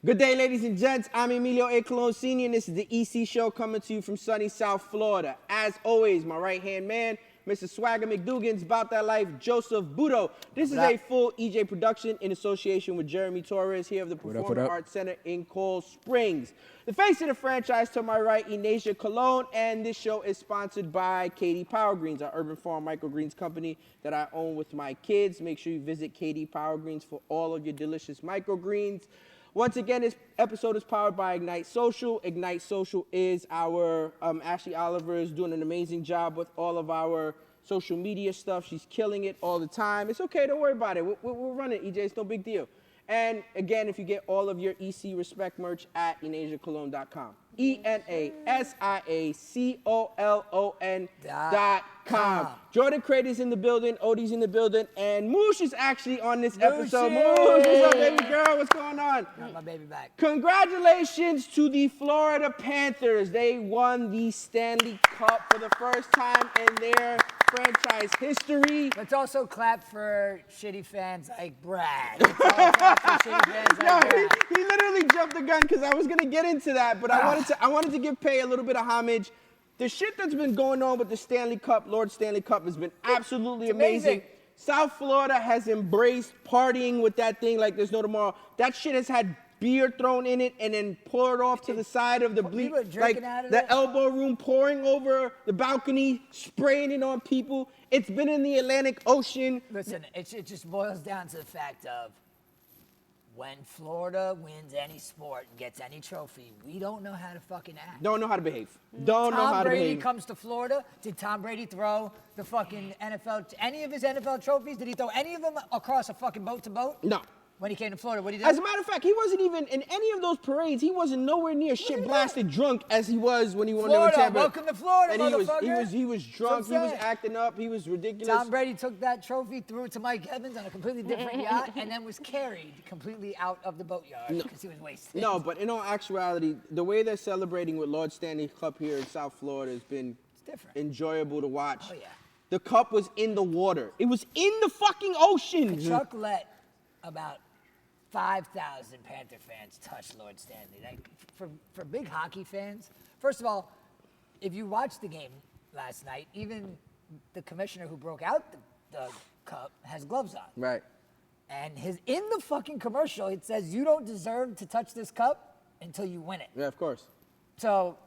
Good day, ladies and gents. I'm Emilio A. Colon Sr., and this is the EC Show coming to you from sunny South Florida. As always, my right-hand man, Mr. Swagger McDougan's About That Life, Joseph Budo. This is a full EJ production in association with Jeremy Torres here of the Performing Arts Center in Cold Springs. The face of the franchise to my right, Inasia Colon, and this show is sponsored by KD Power Greens, our urban farm microgreens company that I own with my kids. Make sure you visit KD Power Greens for all of your delicious microgreens. Once again, this episode is powered by Ignite Social. Ignite Social is our, Ashley Oliver is doing an amazing job with all of our social media stuff. She's killing it all the time. It's okay, don't worry about it. We'll run it, EJ, it's no big deal. And again, if you get all of your EC Respect merch at EnasiaColon.com. ENASIACOLON.com. Jordan Crater's in the building, Odie's in the building, and Moosh is actually on this episode. Moosh, what's up, baby girl? What's going on? Got my baby back. Congratulations to the Florida Panthers. They won the Stanley Cup for the first time in their franchise history. Let's also clap for shitty fans like Brad. Let's all clap for shitty fans like Brad. He literally jumped the gun because I was going to get into that, but I wanted to give Pay a little bit of homage. The shit that's been going on with the Stanley Cup, Lord Stanley Cup, has been absolutely amazing. South Florida has embraced partying with that thing like there's no tomorrow. That shit has had beer thrown in it and then poured off to the side of the bleach, like the elbow room, pouring over the balcony, spraying it on people. It's been in the Atlantic Ocean. Listen, it just boils down to the fact of when Florida wins any sport and gets any trophy, we don't know how to fucking act. Don't know how to behave. Don't know how to behave. Tom Brady comes to Florida. Did Tom Brady throw the fucking NFL, any of his NFL trophies? Did he throw any of them across a fucking boat to boat? No. When he came to Florida, what did he do? As a matter of fact, he wasn't even in any of those parades. He wasn't nowhere near shit blasted drunk as he was when he won the Tampa. Welcome to Florida, and motherfucker. he was drunk. He was acting up. He was ridiculous. Tom Brady took that trophy, threw it to Mike Evans on a completely different yacht, and then was carried completely out of the boatyard because he was wasted. No, but in all actuality, the way they're celebrating with Lord Stanley Cup here in South Florida has been enjoyable to watch. Oh, yeah. The cup was in the water. It was in the fucking ocean. Chuck let about 5,000 Panther fans touch Lord Stanley. Like, for big hockey fans, first of all, if you watched the game last night, even the commissioner who broke out the cup has gloves on. Right. And in the fucking commercial, it says you don't deserve to touch this cup until you win it. Yeah, of course. So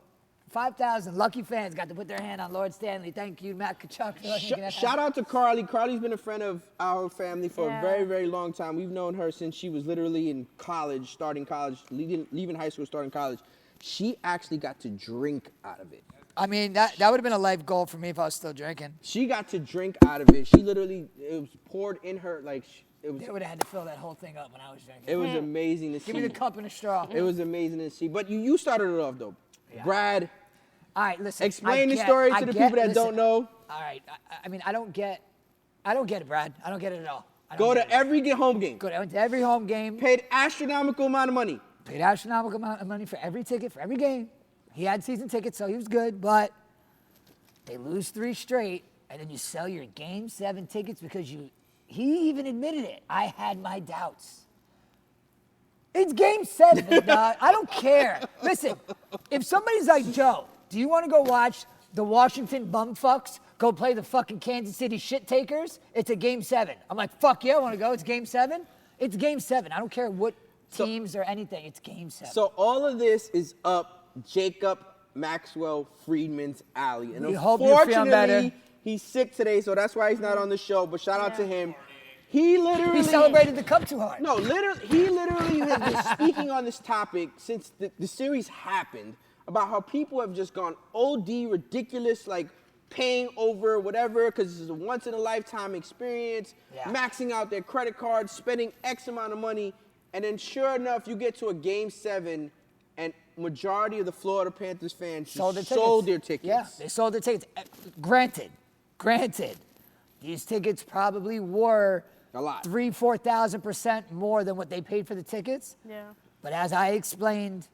5,000 lucky fans got to put their hand on Lord Stanley. Thank you, Matt Kachuk. Shout out to Carly. Carly's been a friend of our family for a very, very long time. We've known her since she was literally in college, starting college, leaving high school, starting college. She actually got to drink out of it. I mean, that would have been a life goal for me if I was still drinking. She got to drink out of it. She literally, it was poured in her, like, it was. They would have had to fill that whole thing up when I was drinking. It was amazing to see. Give me the cup and a straw. It was amazing to see. But you started it off, though. Yeah. Brad. All right, listen. Explain the story to the people that don't know. All right, I mean, I don't get it, Brad. I don't get it at all. Go to every home game. I went to every home game. Paid astronomical amount of money. Paid astronomical amount of money for every ticket, for every game. He had season tickets, so he was good, but they lose 3 straight, and then you sell your Game 7 tickets because he even admitted it. I had my doubts. It's Game 7, dog. I don't care. Listen, if somebody's like, Joe, do you want to go watch the Washington bumfucks go play the fucking Kansas City shit takers? It's a Game 7. I'm like, fuck yeah, I want to go. It's Game 7. It's Game 7. I don't care what teams or anything. It's Game 7. So all of this is up Jacob Maxwell Friedman's alley. And unfortunately, he's sick today, so that's why he's not on the show. But shout out to him. He celebrated the cup too hard. No, he literally has been speaking on this topic since the series happened about how people have just gone OD ridiculous, like paying over whatever because this is a once-in-a-lifetime experience, maxing out their credit cards, spending X amount of money, and then sure enough, you get to a Game 7, and majority of the Florida Panthers fans sold their tickets. Yeah, they sold their tickets. Granted, these tickets probably were a lot. 4,000% more than what they paid for the tickets. Yeah. But as I explained,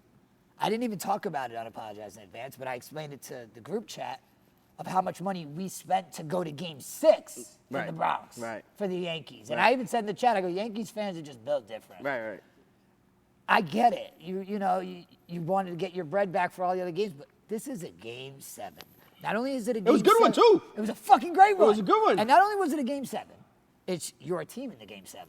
I didn't even talk about it on Apologize in Advance, but I explained it to the group chat of how much money we spent to go to Game 6 in the Bronx for the Yankees. And I even said in the chat, I go, Yankees fans are just built different. Right. I get it. You wanted to get your bread back for all the other games, but this is a game 7. Not only is it a game 7. It was a good one, too. It was a fucking great one. It was a good one. And not only was it a game 7, it's your team in the game 7.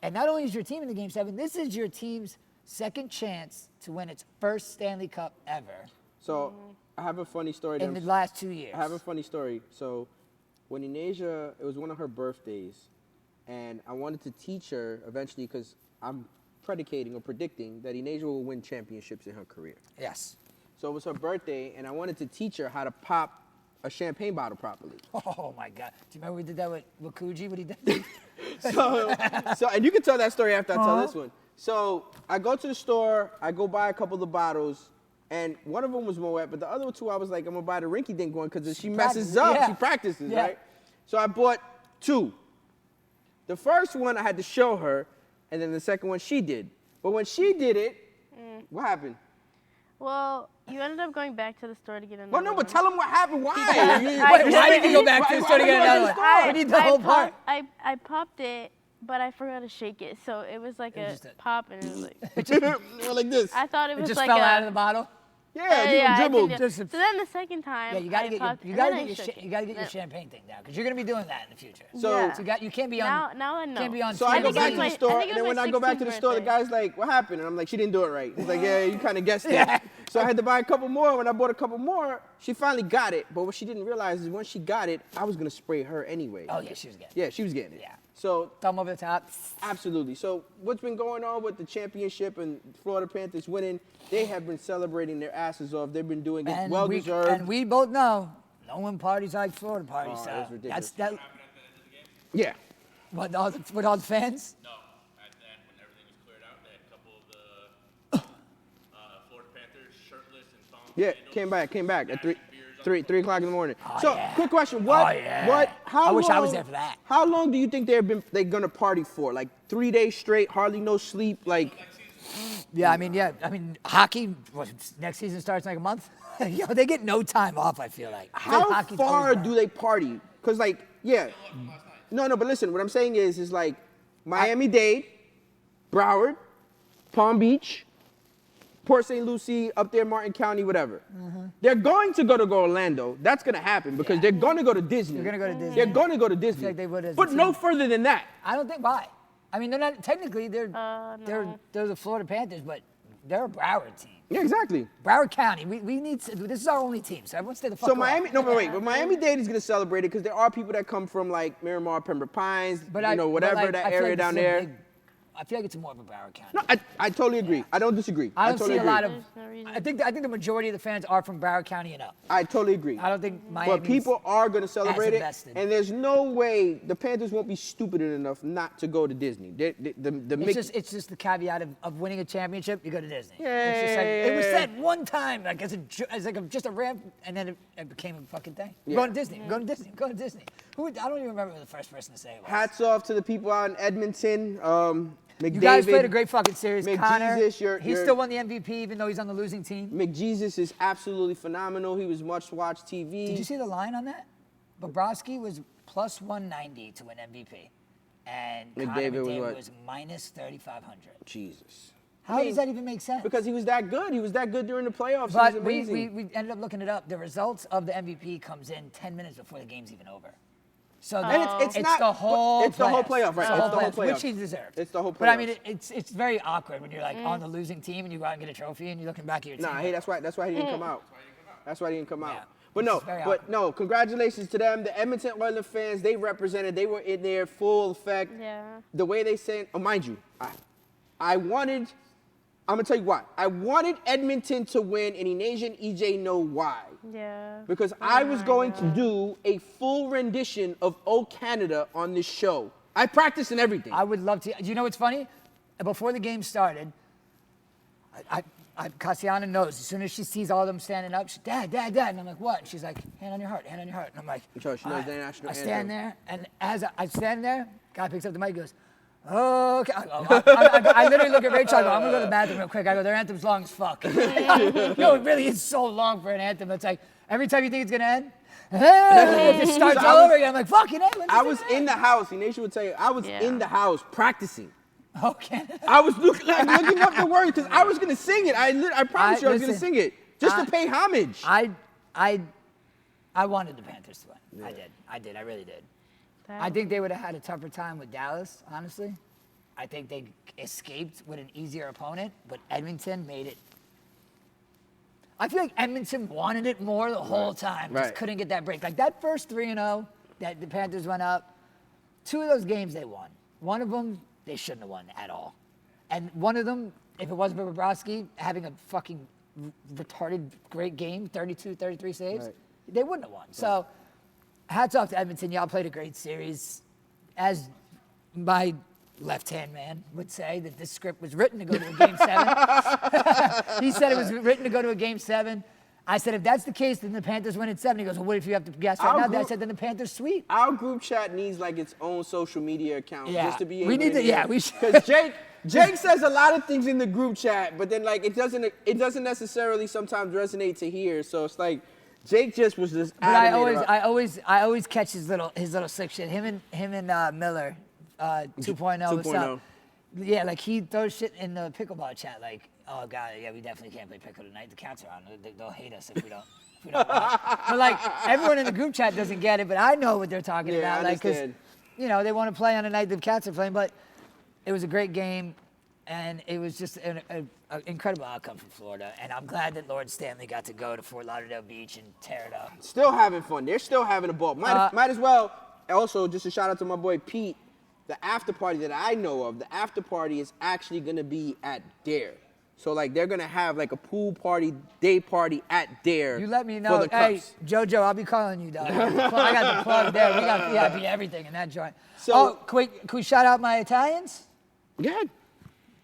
And not only is your team in the game 7, this is your team's second chance to win its first Stanley Cup ever So I have a funny story. in the last 2 years. I have a funny story. So when Inasia, it was one of her birthdays, and I wanted to teach her eventually because I'm predicating or predicting that Inasia will win championships in her career. Yes. So it was her birthday, and I wanted to teach her how to pop a champagne bottle properly. Oh, my God. Do you remember we did that with Wakuji, what he did? So, and you can tell that story after I tell this one. So I go to the store, I go buy a couple of bottles, and one of them was Moet, but the other two I was like, I'm gonna buy the rinky-dink one because if she messes up, yeah. she practices, Yeah. right? So I bought 2. The first one I had to show her, and then the second one she did. But when she did it, what happened? Well, you ended up going back to the store to get another Well, no, but one. tell them what happened. Why? Why did you go back to the store to get another one? We need the whole part. I popped it, but I forgot to shake it, so it was like a just a- pop, and it was like. We're like this. I thought it It was just like fell a. out of the bottle? Yeah, yeah, you I dribbled. think Just so a- then the second time. Yeah, you gotta I get popped, your, and then I shook it. you gotta get your Then- champagne thing down because you're gonna be doing that in the future. So- Yeah. So you can't be on. Now I know. Can't be on. So I I go think it back was to my- the I store, think it and then was when my I go back to the 16th store, the birthday. guy's like, what happened? And I'm like, she didn't do it right. He's like, yeah, you kind of guessed it. Yeah. So I had to buy a couple more. When I bought a couple more, she finally got it. But what she didn't realize is once she got it, I was going to spray her anyway. Oh yeah, she was getting. Yeah, she was getting it. Yeah. So, Thumb over the top. absolutely. So what's been going on with the championship and Florida Panthers winning, they have been celebrating their asses off. They've been doing it And well-deserved. And we both know no one parties like Florida parties. Oh, so that's ridiculous. That's that. Yeah. What with all the fans? No, at the end, when everything was cleared out, they had a couple of the Florida Panthers shirtless and thong Yeah, sandals, came back at smashing 3 o'clock in the morning. Oh, So, yeah. quick question: How I wish long, I was there for that. How long do you think they're gonna party for? Like 3 days straight, hardly no sleep. Like, Yeah, I mean, hockey. Next season starts in like a month. They get no time off. I feel like. how Hockey's far always do they party? Cause like, yeah, no, but listen, what I'm saying is like Miami-Dade, Broward, Palm Beach, Port St. Lucie, up there, Martin County, whatever. They're going to go to Orlando. That's gonna happen because Yeah. they're gonna go to Disney. They're gonna go to Disney. They're gonna go to Disney. like they would as a but no team. further than that. I don't think why. I mean, they're not technically. They're No. they're the Florida Panthers, but they're a Broward team. Yeah, exactly. Broward County. We need. This is our only team. So everyone stay the fuck So away. Miami, no, but wait, but Miami-Dade is gonna celebrate it because there are people that come from like Miramar, Pembroke Pines, whatever like, that I feel area like down it's a there. big- I feel like it's more of a Broward County. No, I totally agree. I don't disagree. I don't totally see a agree. lot of. There's no reason. I think the majority of the fans are from Broward County and up. I totally agree. I don't think Miami. But people are going to celebrate it, invested. and there's no way the Panthers won't be stupid enough not to go to Disney. It's just the caveat of winning a championship. You go to Disney. Yeah. It's just like, it was said one time, like as like just a ramp, and then it became a fucking thing. Yeah. Going to Disney. Going to Disney. Going to Disney. I don't even remember who the first person to say it was. Hats off to the people out in Edmonton. McDavid. You guys played a great fucking series. Connor, McJesus, he still won the MVP even though he's on the losing team. McJesus is absolutely phenomenal. He was much-watched TV. Did you see the line on that? Bobrovsky was plus 190 to win MVP. And McDavid Connor was McDavid what? was minus 3,500. Jesus. How does that even make sense? Because he was that good. He was that good during the playoffs. But he was we amazing. ended up looking it up. The results of the MVP comes in 10 minutes before the game's even over. So And it's not- the whole it's the whole playoff, right? It's the It's whole the whole playoff, which playoff. he deserved. It's the whole But I mean, playoffs. it's very awkward when you're like on the losing team and you go out and get a trophy and you're looking back at your team. Nah, hey, that's why he didn't come out. That's why he didn't come out. Yeah. But It's very awkward. no, congratulations to them. The Edmonton Oilers fans, they represented. They were in there full effect. Yeah. The way they said, mind you, I'm going to tell you why. I wanted Edmonton to win, and Inasia and EJ know why. Yeah. Because I was going to do a full rendition of "Oh Canada" on this show. I practiced and everything. I would love to. Do you know what's funny? Before the game started, Cassiana knows. As soon as she sees all of them standing up, she's, Dad. And I'm like, what? And she's like, hand on your heart. And I'm like, So she knows "All the national I stand anthem. there, and as I stand there, guy picks up the mic and goes, okay. I literally look at Rachel, I go, I'm going to go to the bathroom real quick. I go, their anthem's long as fuck. No, it really is so long for an anthem. It's like, every time you think it's going to end, it just starts So all over again. I'm like, fucking hey, I was in the house. Inasia would tell you, I was Yeah. in the house practicing. Okay. I was looking up the words because I was gonna sing it. I promise you I was gonna listen, sing it just to pay homage. I wanted the Panthers to win. Yeah. I did. I really did. I think they would have had a tougher time with Dallas, honestly. I think they escaped with an easier opponent, but Edmonton made it. I feel like Edmonton wanted it more the whole time. Just couldn't get that break. Like that first 3-0 that the Panthers went up, 2 of those games they won. One of them, they shouldn't have won at all. And one of them, if it wasn't for Bobrovsky having a fucking retarded great game, 32, 33 saves, they wouldn't have won. So hats off to Edmonton. Y'all played a great series. As my left-hand man would say, that this script was written to go to a Game 7. He said it was written to go to a Game 7. I said, if that's the case, then the Panthers win at 7. He goes, well, what if you have to guess right now? I said, then the Panthers sweep. Our group chat needs like its own social media account just to be able we should. Because Jake says a lot of things in the group chat, but then like it doesn't necessarily sometimes resonate to hear. So it's like Jake just was just. But I always catch his little slick shit. Him and Miller, 2.0. What's up? Yeah, like he throws shit in the pickleball chat, like, oh god, yeah, we definitely can't play pickle tonight. The cats are on. They'll hate us if we don't watch. But like everyone in the group chat doesn't get it, but I know what they're talking about. Like, because they want to play on a night the cats are playing. But it was a great game, and it was just an incredible outcome for Florida. And I'm glad that Lord Stanley got to go to Fort Lauderdale Beach and tear it up. Still having fun. They're still having a ball. Might as well. Also, just a shout out to my boy Pete. The after party that I know of, the after party is actually gonna be at Dare. So like they're gonna have like a pool party, day party at Dare. You let me know. Hey, JoJo, I'll be calling you, dog. I got the plug there. We got VIP everything in that joint. So, can we shout out my Italians? Go ahead.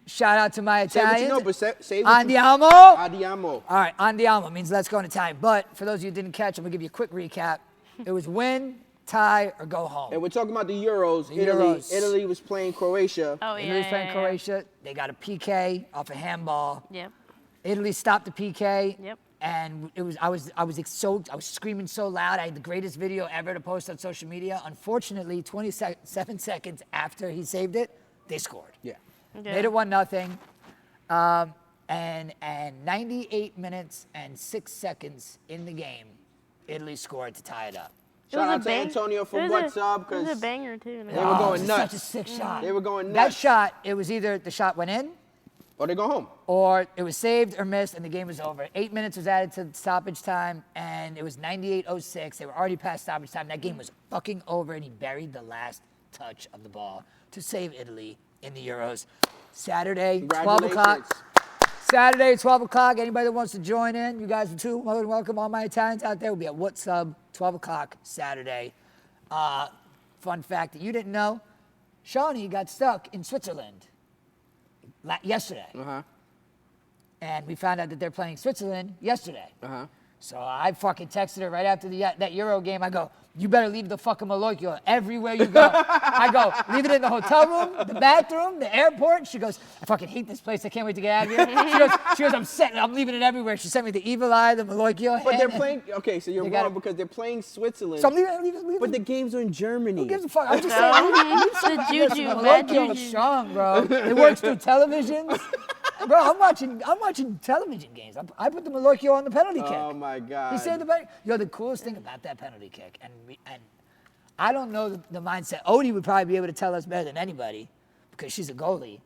Shout out to my Italians. Say what you know, but say what Andiamo. Andiamo. All right, andiamo means let's go in Italian. But for those of you who didn't catch, I'm gonna give you a quick recap. It was win, tie, or go home. And we're talking about the Euros. Italy was playing Croatia. Oh, yeah. Italy was playing Croatia. They got a PK off a handball. Yep. Italy stopped the PK. Yep. And I was screaming so loud. I had the greatest video ever to post on social media. Unfortunately, 27 seconds after he saved it, they scored. Yeah. Okay. Made it 1-0. And 98 minutes and 6 seconds in the game, Italy scored to tie it up. Shout out to Antonio from What's Up. It was a banger, too. They were going nuts. Such a sick shot. They were going That nuts. shot, it was either the shot went in, or they go home. or it was saved or missed, and the game was over. 8 minutes was added to stoppage time, and it was 98-06. They were already past stoppage time. That game was fucking over, and he buried the last touch of the ball to save Italy in the Euros. Saturday, 12 o'clock. Saturday, 12 o'clock. Anybody that wants to join in, you guys are too more than welcome. All my Italians out there will be at What's Up, 12 o'clock Saturday. Fun fact that you didn't know, Shawnee got stuck in Switzerland yesterday. And we found out that they're playing Switzerland yesterday. So I fucking texted her right after that Euro game. I go, you better leave the fucking Maloikio everywhere you go. I go, leave it in the hotel room, the bathroom, the airport. She goes, I fucking hate this place. I can't wait to get out of here. She goes, I'm leaving it everywhere. She sent me the evil eye, the Maloikio. But they're playing, okay, so you're wrong because they're playing Switzerland. So I'm leaving. But the games are in Germany. Who gives a fuck? I'm just saying, The juju, bad Maloikio is juju. strong, bro. It works through televisions. Bro, I'm watching television games. I put the Maloikio on the penalty kick. Oh my God. He saved the penalty. Yo, the coolest thing about that penalty kick, and I don't know the mindset. Odie would probably be able to tell us better than anybody because she's a goalie.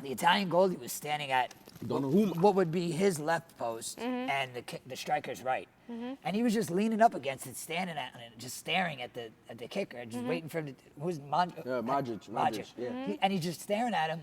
The Italian goalie was standing at what would be his left post and the striker's right. And he was just leaning up against it, standing at it, just staring at the kicker, just waiting for him to, who's Modric. Yeah. And he's just staring at him.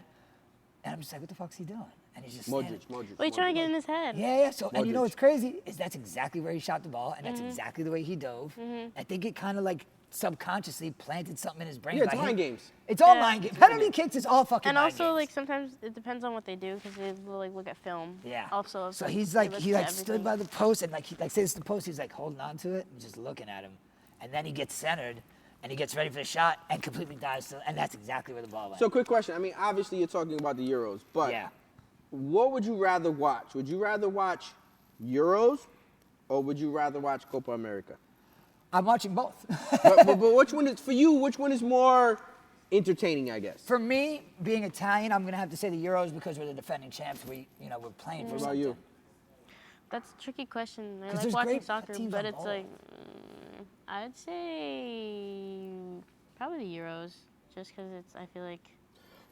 And I'm just like, what the fuck's he doing? And he's just Modric. What are you trying to get in his head? Yeah. So, and you know what's crazy is that's exactly where he shot the ball, and that's exactly the way he dove. I think it kind of like subconsciously planted something in his brain. Yeah, it's mind games. It's all mind games. Penalty kicks is all fucking And mind also, games. like, sometimes it depends on what they do because they like look at film. Yeah. Also. So like, he's they like, look he at like stood everything. by the post and like, say it's the post, he's like holding on to it and just looking at him. And then he gets centered and he gets ready for the shot and completely dives to, and that's exactly where the ball went. So quick question. I mean, obviously you're talking about the Euros, but what would you rather watch? Would you rather watch Euros or would you rather watch Copa America? I'm watching both. but which one is, for you, which one is more entertaining, I guess. For me, being Italian, I'm gonna have to say the Euros because we're the defending champs. We're playing for What about something. you? That's a tricky question. I 'Cause like there's watching great soccer, teams but on it's both. like, I'd say probably the Euros, just because I feel like.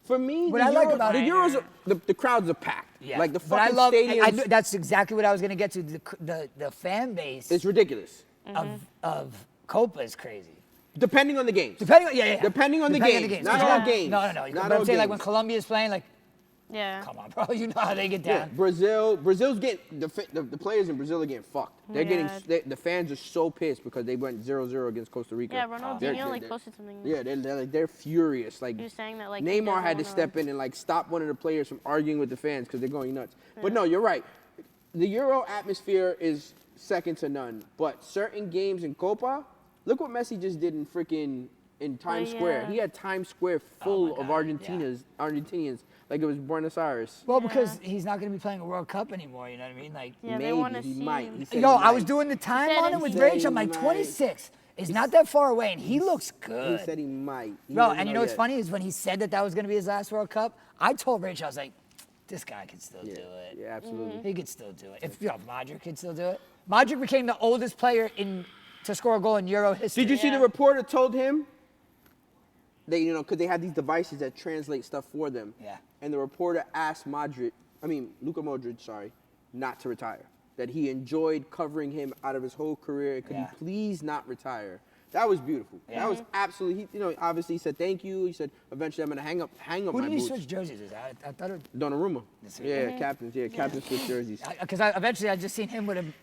For me, What the I like Euros, about the it- Euros, the crowds are packed. Yeah. Like the But I fucking love, stadiums. that's exactly what I was gonna get to. The fan base It's ridiculous. of Copa is crazy. Depending on the games. Depending on, yeah. Depending on the games. Not Yeah. all games. No. Not But all I'm saying like when games. Colombia's playing, like, Yeah. come on, bro, you know how they get Yeah, down. Brazil's getting the players in Brazil are getting fucked. They're Yeah. the fans are so pissed because they went 0-0 against Costa Rica. Yeah, Ronaldinho They're- posted something. Yeah, they're furious. Like He was saying that, like, Neymar had to doesn't step wanna- in and like stop one of the players from arguing with the fans because they're going nuts. But no, you're right. The Euro atmosphere is second to none. But certain games in Copa, look what Messi just did in Times Square. yeah. He had Times Square full my of God, Argentinians, like it was Buenos Aires. Well, because he's not gonna be playing a World Cup anymore. You know what I mean? Like, Yeah, they Maybe want to he see might. him. He said yo, he I was might. doing the time said on it he with said Rachel. I'm he like, might. 26 is not that far away, and he looks good. He said he might. He Bro, doesn't and you know what's yet. funny is when he said that was gonna be his last World Cup, I told Rachel, I was like, this guy could still do it. Yeah, absolutely. He could still do it. If Modric could still do it. Modric became the oldest player to score a goal in Euro history. Did you see the Yeah. reporter told him? They, because they have these devices that translate stuff for them. Yeah. And the reporter asked Luka Modric, not to retire. That he enjoyed covering him out of his whole career. Could Yeah. he please not retire? That was beautiful. Yeah. That was absolutely. Obviously he said thank you. He said eventually I'm gonna hang up Who my did he boots. switch jerseys with? I thought it Donnarumma. Yes, Yeah, captains. Yeah, captains switch jerseys. because eventually I just seen him with an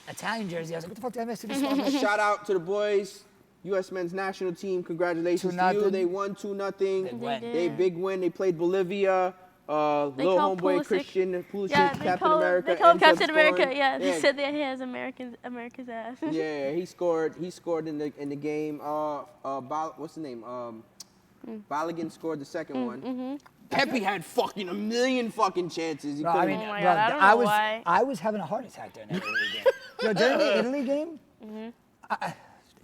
Italian jersey. I was like, what the fuck did I miss? Who this one? Shout out to the boys, U.S. men's national team. Congratulations to you. 2-0. They won 2-0. They went. They big win. They played Bolivia. Little call homeboy Pulisic- Christian Pulisic, Yeah, Captain America. They call him ends up Captain America. scoring. Yeah, they said that he has America's ass. Yeah, he scored. He scored in the game. What's the name? Balogun scored the second one. Pepe had fucking a million fucking chances. He Bro, I couldn't- mean, Oh my bro, God, I don't know was why. I was having a heart attack during that Italy game. Yo, during the Italy game,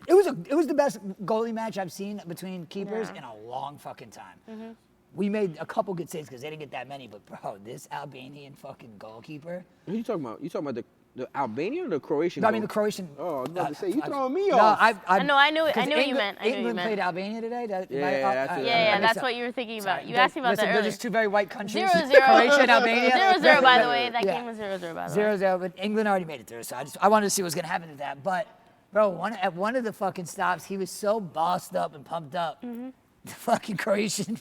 it was the best goalie match I've seen between keepers Yeah. in a long fucking time. We made a couple good saves because they didn't get that many, but bro, this Albanian fucking goalkeeper. Who you talking about? You talking about the Albanian or the Croatian? No, I mean goal? the Croatian. Oh, I was about to say, you throwing me no, off. I know, I knew what 'cause you meant. I knew what you England meant. played Albania today. Yeah, that's it. Yeah, I that's missed what that. you were thinking about. Sorry, You asked me about listen, that they're earlier. just two very white countries. 0-0. Croatia and Albania. 0-0, by the way. That Yeah. game was 0-0, by the way. 0-0, but England already made it through, so I wanted to see what was gonna happen to that. But bro, at one of the fucking stops, he was so bossed up and pumped up. The fucking Croatian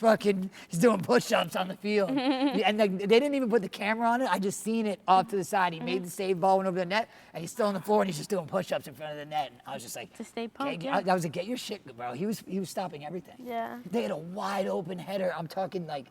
he's doing push-ups on the field. And like, they didn't even put the camera on it. I just seen it off to the side. He made the save, ball went over the net, and he's still on the floor and he's just doing push-ups in front of the net. And I was just like, To stay pumped, I was like, get your shit, bro. He was stopping everything. Yeah. They had a wide open header. I'm talking like,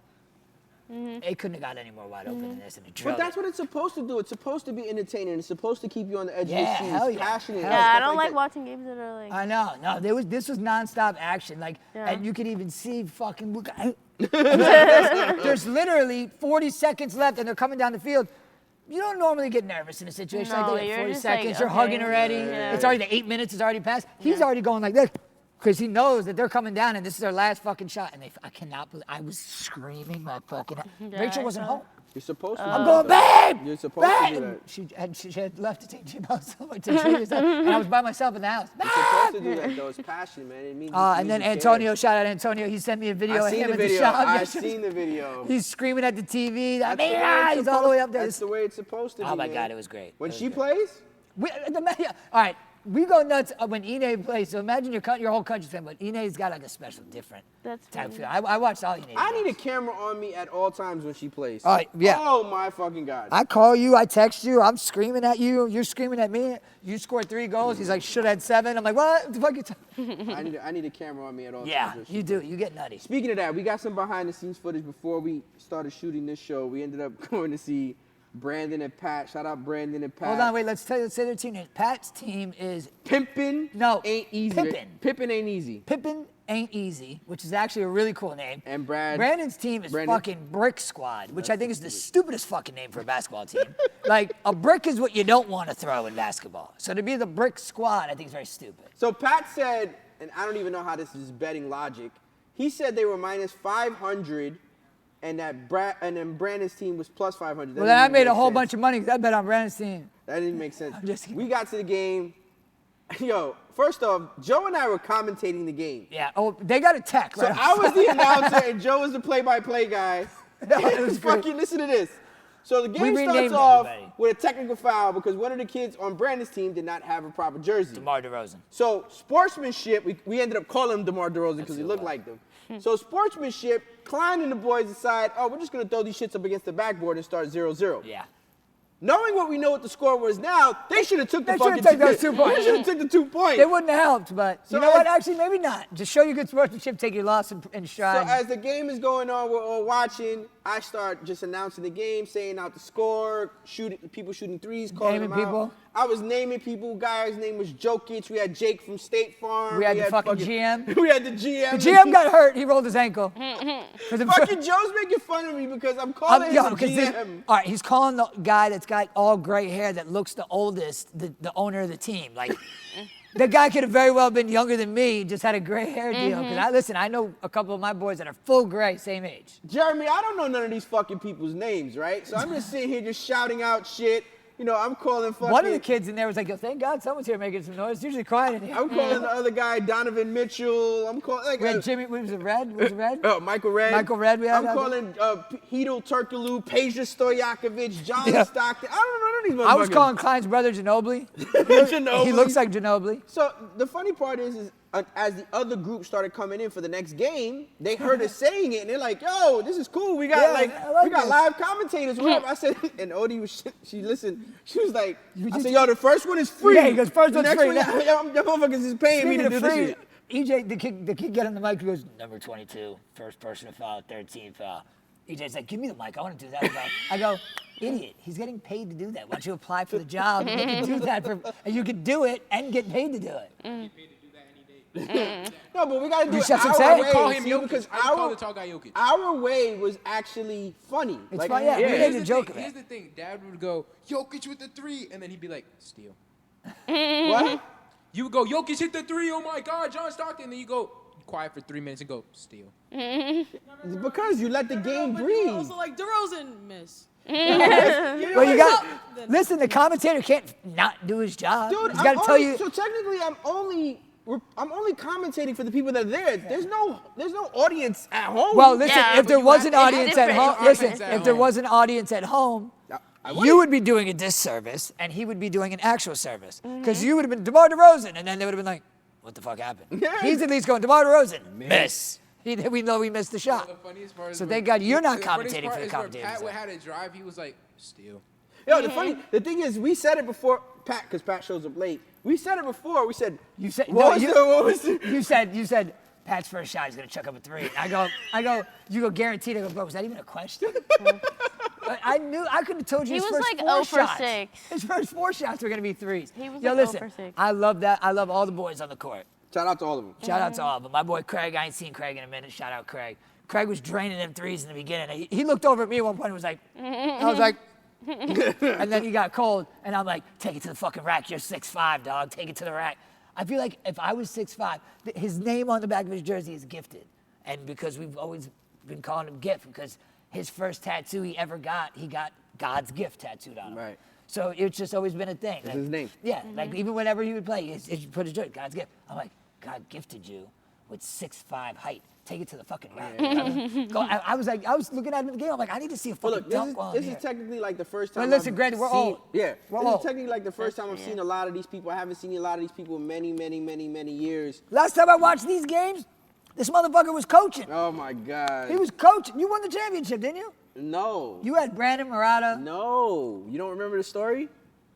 it couldn't have got any more wide open than this. And But that's what it's supposed to do. It's supposed to be entertaining. It's supposed to keep you on the edge Yeah, of your seat. hell It's yeah. passionate. Hell and Yeah, I stuff don't like that. watching games that are like. I know. No, this was nonstop action. Like, Yeah. and you could even see fucking Luka. There's literally 40 seconds left, and they're coming down the field. You don't normally get nervous in a situation No, like that. You you're have 40 just like, seconds. You're okay. hugging already. Yeah. It's already the 8 minutes has already passed. He's already going like this because he knows that they're coming down, and this is their last fucking shot. And I cannot believe I was screaming my fucking. Yeah, Rachel I wasn't saw home. You're supposed to. I'm do going, that. babe. You're supposed to babe! do that. She had left to take Jim out somewhere to treat herself, and I was by myself in the house. You're supposed to do that though. It's passion, man. It means. And then Antonio, shout out Antonio. He sent me a video I of seen him the at the video. shop. I seen the video. He's screaming at the TV. That's the way it's He's all the way up there. That's the way it's supposed to be. Oh my man. God, it was great. When It was she great. plays, All right, we go nuts when Ine plays. So imagine your whole country's fan, but Ine's got like a special, different That's type funny. feel. I watched all Ine. I need a camera on me at all times when she plays. All right, yeah. Oh my fucking God. I call you, I text you, I'm screaming at you, you're screaming at me. You scored 3 goals. He's like, should have had 7. I'm like, what the fuck you I need a camera on me at all Yeah, times. when she you do. You get nutty. Speaking of that, we got some behind the scenes footage before we started shooting this show. We ended up going to see Brandon and Pat. Shout out Brandon and Pat. Hold on, wait. Let's say their team name. Pat's team is Pimpin' No, ain't easy. Pippin. Pippin ain't easy. Pippin Ain't Easy, which is actually a really cool name. And Brandon's team is Brandon? fucking Brick Squad, which I think is the stupidest fucking name for a basketball team. Like, a brick is what you don't want to throw in basketball. So to be the Brick Squad, I think is very stupid. So Pat said, and I don't even know how this is betting logic. He said they were minus 500, and then Brandon's team was plus 500. Well, then I made a whole bunch of money because I bet on Brandon's team. That didn't make sense. I'm just kidding. We got to the game. Yo, first off, Joe and I were commentating the game. Yeah. Oh, they got a tech. So Right I was the announcer, and Joe was the play-by-play guy. it was great. Fucking listen to this. So the game starts renamed off everybody. with a technical foul because one of the kids on Brandon's team did not have a proper jersey. DeMar DeRozan. So sportsmanship, we ended up calling him DeMar DeRozan because he looked like them. So sportsmanship, Klein and the boys decide, oh, we're just going to throw these shits up against the backboard and start 0-0. Yeah. Knowing what we know what the score was now, they should have took the They fucking should've took those 2 points. They should have took the 2 points. It wouldn't have helped, but So you know what? as- Actually, maybe not. Just show your good sportsmanship, take your loss in So stride. as the game is going on, we're all watching. I start just announcing the game, saying out the score, people shooting threes, calling Naming them out. people. I was naming people. Guy's name was Jokic. We had Jake from State Farm. We had the fucking GM. We had the GM. The GM got hurt. He rolled his ankle. For the Fucking Joe's making fun of me because I'm calling him the GM. all right, he's calling the guy that's got all gray hair that looks the oldest, the owner of the team. Like, the guy could have very well been younger than me, just had a gray hair deal. Because I know a couple of my boys that are full gray, same age. Jeremy, I don't know none of these fucking people's names, right? So I'm just sitting here just shouting out shit. You know, I'm calling fucking... One of the kids in there was like, yo, thank God someone's here making some noise. It's usually quiet in here. I'm calling the other guy Donovan Mitchell. I'm calling... Like, Wait, Jimmy, was it Red? Was it Red? Oh, Michael Red. Michael Red, we had I'm that. calling Heedle Turkaloo, Peja Stojakovic, John Yeah. Stockton. I don't know none of these motherfuckers. I was calling Klein's brother Ginobili. Ginobili. He looks like Ginobili. So the funny part is as the other group started coming in for the next game, they heard us saying it and they're like, "Yo, this is cool. We got Yeah, I like we got this." live commentators." Whatever. I said, and Odie was she listened. She was like, I just- said, "Yo, the first one is free." Yeah, he goes, "First The one's next free." one, y'all motherfuckers is paying me to Speaking do of this free, shit. EJ, the kid got on the mic, he goes, number 22, first person to foul, third team foul. EJ's like, give me the mic, I want to do that. I go, idiot, he's getting paid to do that. Why don't you apply for the job and you can do that and you can do it and get paid to do it. No, but we gotta do You it see what I'm our saying? way. Call him see, Jokic. because I call the tall guy Jokic. our way was actually funny. It's fun, yeah. We made Here's a the joke thing, of it. Here's the thing. Dad would go, Jokic with the 3, and then he'd be like, steal. What? You would go, Jokic hit the 3, oh my God, John Stockton. And then you go quiet for 3 minutes and go, steal. Because you let the game But you breathe. were also like, DeRozan, miss. Well, you got, listen, the commentator can't not do his job. Dude, He's got to tell you. So technically, I'm only commentating for the people that are there. There's no audience at home. Well, listen, Yeah, if there but was you an have- it's audience at different. home, It's listen, different. if there was an audience at home, I you wouldn't. would be doing a disservice and he would be doing an actual service. Because you would have been DeMar DeRozan and then they would have been like, what the fuck happened? Yeah. He's at least going, DeMar DeRozan, miss. We know he missed the shot. The funniest part is So when- thank God you're not the funniest commentating part for the is where commentators. Pat would had a drive, he was like, steal. Yo, the thing is, we said it before Pat, because Pat shows up late. We said it before. We said, You said, what no, was you, the, what was the, you said, Pat's first shot, he's gonna chuck up a 3. You go, guaranteed. I go, bro, was that even a question? I could have told you He his was first like 4 0 for shots. 6. His first 4 shots were gonna be 3s. He was Yo, like 0 listen, for 6. I love that. I love all the boys on the court. shout out to all of them. Shout out to all of them. My boy Craig, I ain't seen Craig in a minute. Shout out Craig. Craig was draining them 3s in the beginning. He looked over at me at one point and was like, I was like, and then he got cold, and I'm like, take it to the fucking rack. You're 6'5", dog. Take it to the rack. I feel like if I was 6'5", his name on the back of his jersey is Gifted. And because we've always been calling him Gift, because his first tattoo he ever got, he got God's gift tattooed on him. Right. So it's just always been a thing. That's his name. Yeah, like even whenever he would play, he put his jersey, God's gift. I'm like, God gifted you with 6'5" height. Take it to the fucking rack. I was looking at him in the game. I'm like, I need to see a Well, fucking look, dunk while I'm this here. is technically like the first time. But listen, I've granted, we're seen, old. Yeah, We're this old. is technically like the first time I've seen a lot of these people. I haven't seen a lot of these people in many, many, many, many years. Last time I watched these games, this motherfucker was coaching. Oh my God. He was coaching. You won the championship, didn't you? No. You had Brandon Murata. No. You don't remember the story?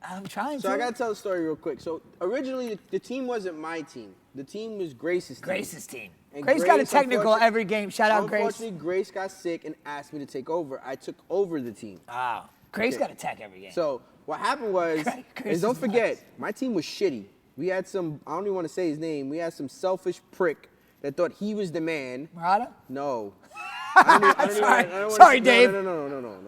I'm trying So to. I gotta tell the story real quick. So originally the team wasn't my team. The team was Grace's team. Grace's team. And Grace got a Grace, technical unfortunately- every game. Shout out Grace. Unfortunately, Grace got sick and asked me to take over. I took over the team. Wow. Grace Okay. got a tech every game. So what happened was, Grace is don't is forget, nuts. my team was shitty. We had some, I don't even want to say his name. We had some selfish prick that thought he was the man. Murata? No. Sorry, Dave. No.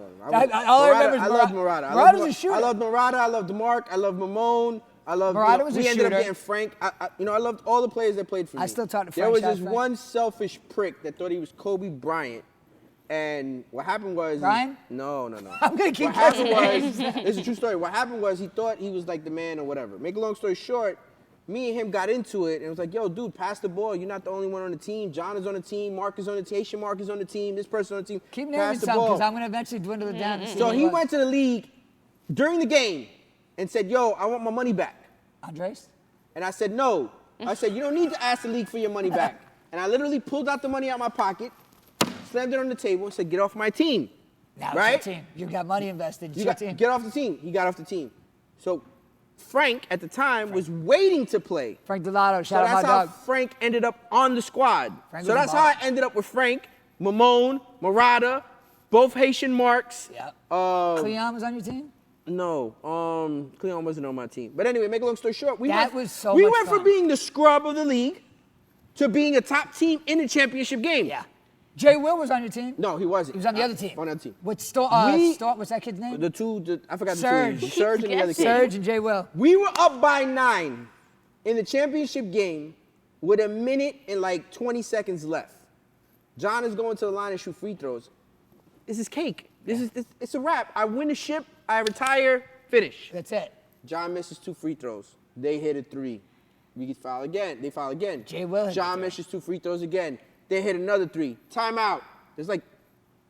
All I remember is I Murata. love Murata. Murata's a shooter. I love Murata. I love DeMarc. I love Mamone. I loved. Murata was a we ended up shooter. getting Frank. I loved all the players that played for me. I still talk to There was franchise this Frank. one selfish prick that thought he was Kobe Bryant, and what happened was Brian? No. I'm gonna keep What happened guessing. was, it's a true story. What happened was he thought he was like the man or whatever. Make a long story short, me and him got into it and it was like, yo, dude, pass the ball. You're not the only one on the team. John is on the team. Mark is on the team. Haitian Mark is on the team. This person on the team. Keep pass naming the some ball. because I'm gonna eventually dwindle it down. And see So what it he was. went to the league during the game and said, yo, I want my money back. Andres? And I said, no. I said, you don't need to ask the league for your money back. And I literally pulled out the money out of my pocket, slammed it on the table, and said, get off my team. Now right? it's your team. You got money invested. It's You your got, team. get off the team. He got off the team. So Frank, at the time, was waiting to play. Frank Delato, So shout out my that's how dog. Frank ended up on the squad. Frank So was a that's how I baller. ended up with Frank, Mamone, Murata, both Haitian Marks. Yeah. Uh, Cleon was on your team? No, Cleon wasn't on my team. But anyway, make a long story short, we That went, was so we much went fun. from being the scrub of the league to being a top team in the championship game. Yeah. Jay Will was on your team? No, he wasn't. He was on the other team. On the other team. With We- what's that kid's name? I forgot Surge. the two. Surge and the other kid. Surge and Jay Will. We were up by 9 in the championship game with a minute and like 20 seconds left. John is going to the line and shoot free throws. This is cake. It's a wrap. I win the ship. I retire. Finish. That's it. John misses 2 free throws. They hit a 3. We foul again. They foul again. Jay Will hit John the 3. misses 2 free throws again. They hit another 3. Timeout. There's like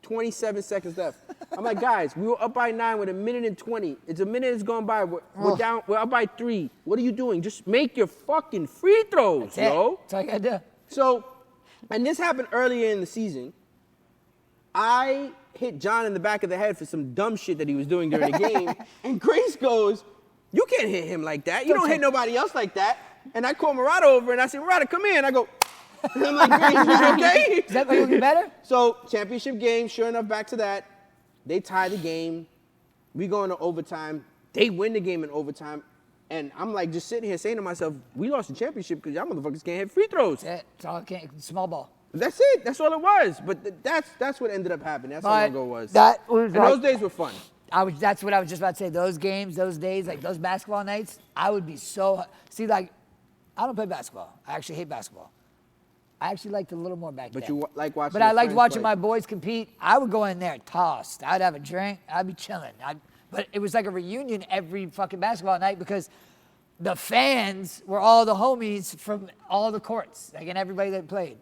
27 seconds left. I'm like, guys, we were up by 9 with a minute and 20. It's a minute has gone by. We're down. We're up by 3. What are you doing? Just make your fucking free throws, That's it. yo. That's all you gotta do. So, and this happened earlier in the season. I hit John in the back of the head for some dumb shit that he was doing during the game. And Grace goes, you can't hit him like that. You don't hit nobody else like that. And I called Murata over and I said, Murata, come here. And I go, and I'm like, Grace, you okay? Is that looking better? So, championship game, sure enough, back to that. They tie the game. We go into overtime. They win the game in overtime. And I'm like just sitting here saying to myself, we lost the championship because y'all motherfuckers can't hit free throws. That's it. It's all small ball. That's it. That's all it was. But that's what ended up happening. That's how long ago it was. That was And those days were fun. That's what I was just about to say. Those games, those days, like those basketball nights, I would be so. See, like, I don't play basketball. I actually hate basketball. I actually liked it a little more back But then. you like watching But your I liked friends watching play. my boys compete. I would go in there tossed. I'd have a drink. I'd be chilling. But it was like a reunion every fucking basketball night because the fans were all the homies from all the courts, like, and everybody that played.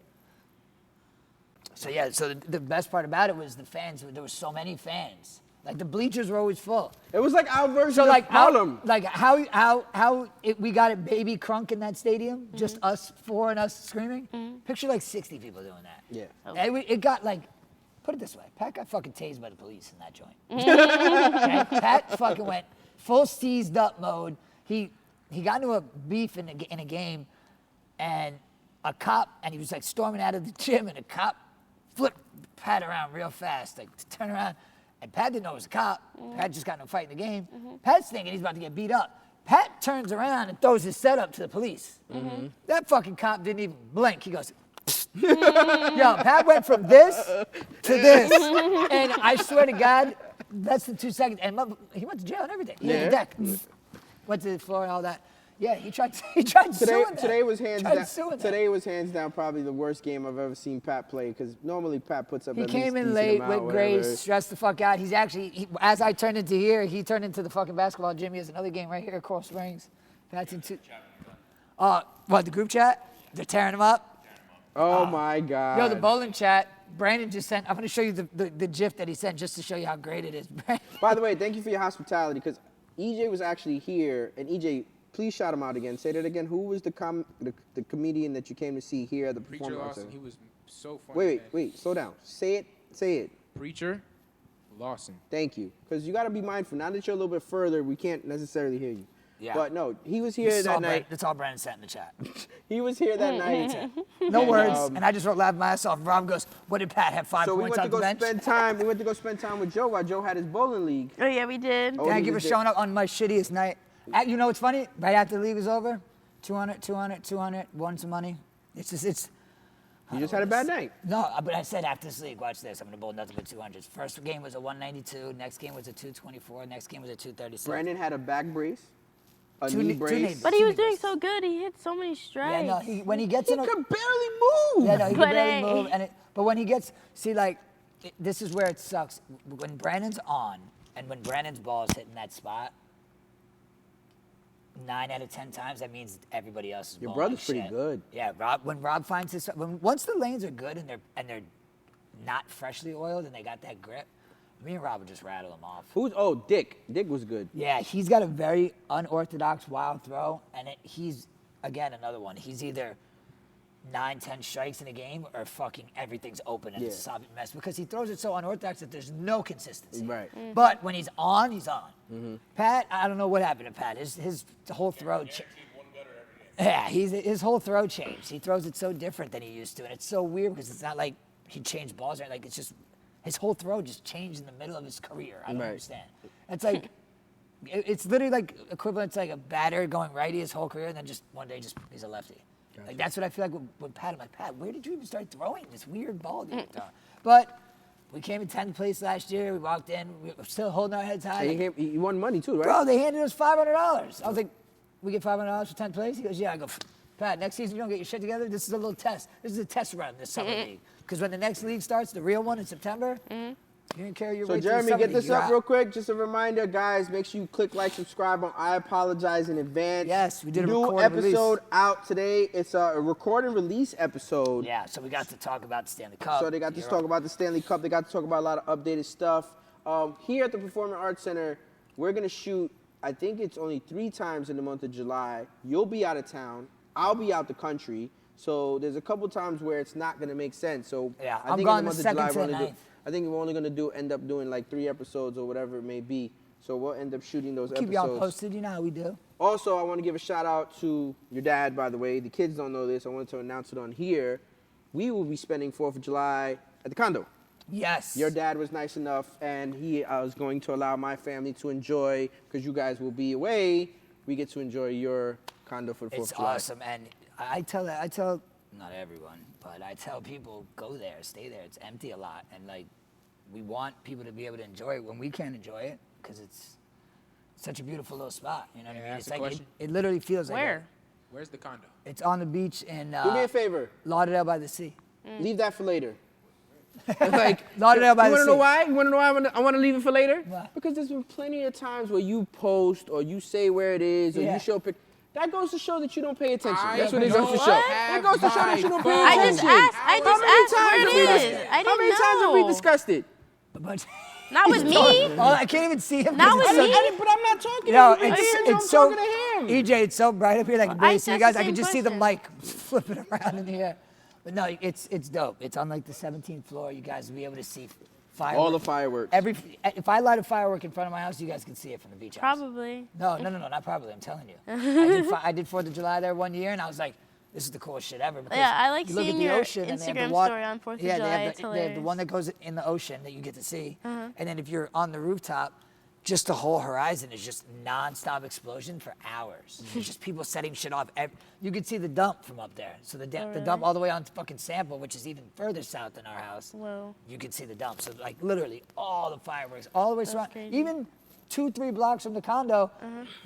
So yeah, so the best part about it was the fans. There were so many fans. Like the bleachers were always full. It was like our version So of like Harlem. we got it baby crunk in that stadium, just us four and us screaming. Picture like 60 people doing that. Yeah. And it got like, put it this way, Pat got fucking tased by the police in that joint. Okay? Pat fucking went full seized up mode. He got into a beef in a game, and a cop, and he was like storming out of the gym, and a cop flipped Pat around real fast, like to turn around. And Pat didn't know it was a cop. Pat just got in a fight in the game. Pat's thinking he's about to get beat up. Pat turns around and throws his setup to the police. That fucking cop didn't even blink. He goes, yo, Pat went from this to this. And I swear to God, less than 2 seconds. And he went to jail and everything. He had the deck. Went to the floor and all that. Yeah, he tried suing them. Today was hands Tried down. suing them. Today was hands down probably the worst game I've ever seen Pat play because normally Pat puts up. He at came least in decent late amount, with whatever. Grace, stressed the fuck out. He's actually, as I turned into here, he turned into the fucking basketball gym. He has another game right here at Coral Springs. That's into. What, the group chat? They're tearing him up? Oh my God. Yo, the bowling chat, Brandon just sent, I'm going to show you the GIF that he sent just to show you how great it is. By the way, thank you for your hospitality because EJ was actually here, and EJ, please shout him out again. Say that again. Who was the comedian that you came to see here at the Preacher performance? Lawson, he was so funny. Wait, slow down. Say it. Preacher Lawson. Thank you. Because you got to be mindful. Now that you're a little bit further, we can't necessarily hear you. Yeah. But no, he was here that night. That's all Brandon sent in the chat. He was here that night. No words. And I just wrote laugh my ass off. Rob goes, what did Pat have, 5 So we points went to on the go bench? spend time. We went to go spend time with Joe while Joe had his bowling league. Oh yeah, we did. Oh, Thank he you for was showing up on my shittiest night. You know what's funny? Right after the league was over, 200, won some money. You just had a bad night. No, but I said after this league, watch this. I'm going to bowl nothing but 200s. First game was a 192. Next game was a 224. Next game was a 236. Brandon had a back brace, a Two knee knee brace. braces. But he was doing so good. He hit so many Yeah, strikes. no, when he gets He in a, could barely move. yeah, no, he But can barely hey. move. But when he gets, see, like, this is where it sucks. When Brandon's on, and when Brandon's ball is hitting that spot, 9 out of 10 times, that means everybody else is Your balling brother's pretty shit. good. Yeah, when Rob finds his, once the lanes are good and they're not freshly oiled and they got that grip, me and Rob would just rattle them off. Dick. Dick was good. Yeah, he's got a very unorthodox wild throw, and he's, again, another one. He's either 9, 10 strikes in a game or fucking everything's open and it's a soppy mess because he throws it so unorthodox that there's no consistency. Right. But when he's on, he's on. Pat, I don't know what happened to Pat. His whole throw changed. Yeah, his whole throw changed. He throws it so different than he used to, and it's so weird because it's not like he changed balls or like it's just his whole throw just changed in the middle of his career. I don't understand. It's like it's literally like equivalent to like a batter going righty his whole career, and then just one day he's a lefty. Gotcha. Like that's what I feel like with Pat. I'm like, Pat, where did you even start throwing this weird ball? That you're throwing? But we came in 10th place last year. We walked in. We were still holding our heads high. And he won money too, right? Bro, they handed us $500. I was like, we get $500 for 10th place? He goes, yeah. I go, Pat, next season you don't get your shit together? This is a little test. This is a test run this summer league. Because when the next league starts, the real one in September, you didn't carry your So weight to the Jeremy, summer get league, this you're up out. real quick. Just a reminder, guys, make sure you click like, subscribe on I Apologize in Advance. Yes, we did a new record and release. episode out today. It's a record and release episode. Yeah, so we got to talk about the Stanley Cup. So they got to talk about the Stanley Cup. They got to talk about a lot of updated stuff. Here at the Performing Arts Center, we're going to shoot, I think it's only 3 times in the month of July. You'll be out of town. I'll be out the country. So there's a couple times where it's not going to make sense. So Yeah, I I'm think gone in the the month of July, 2nd to we're the only 9th. I think we're only going to end up doing like 3 episodes or whatever it may be. So we'll end up shooting those Keep episodes. y'all posted, you know how we do. Also, I want to give a shout out to your dad, by the way. The kids don't know this. I wanted to announce it on here. We will be spending 4th of July at the condo. Yes. Your dad was nice enough, and he was going to allow my family to enjoy, because you guys will be away, we get to enjoy your condo for the 4th It's of July. awesome, and I tell, not everyone, but I tell people, go there, stay there. It's empty a lot, and like, we want people to be able to enjoy it when we can't enjoy it, because it's such a beautiful little spot. You know what I mean? ask It's a like question? it literally feels like Where? Where's the condo? it's on the beach in Do me a favor. Lauderdale by the Sea. Leave that for later. Like, Lauderdale by you the want to know Sea. why? You want to know why I want to leave it for later? Why? Because there's been plenty of times where you post or you say where it is or Yeah. you show pictures. That goes to show that you don't pay attention. I That's what it goes to don't show. What? That goes to show that you don't pay I attention. just asked How many where times it have we is. discussed- I How didn't many times have we know. discussed it? But Not with me. oh, I can't even see him. Not 'cause with it's so- me. But I'm not talking No, to you. it's so. I'm talking to him. EJ, it's so bright up here. Like, barely see you asked guys. the I can same just see the question. mic flipping around in the air. But no, it's dope. It's on like the 17th floor. You guys will be able to see fireworks. All the fireworks. If I light a firework in front of my house, you guys can see it from the beach house. Probably. No, not probably. I'm telling you. I did 4th of July there one year, and I was like, this is the coolest shit ever. Because Yeah, I like you look seeing at the your ocean and they have the Instagram water. story on 4th of Yeah, July. they It's have the hilarious. one that goes in the ocean that you get to see. And then if you're on the rooftop, just the whole horizon is just nonstop explosion for hours. It's just people setting shit off. You could see the dump from up there. So the dump all the way on to fucking Sample, which is even further south than our house. Whoa. You could see the dump. So like literally all the fireworks, all the way surround. crazy. Even 2-3 blocks from the condo,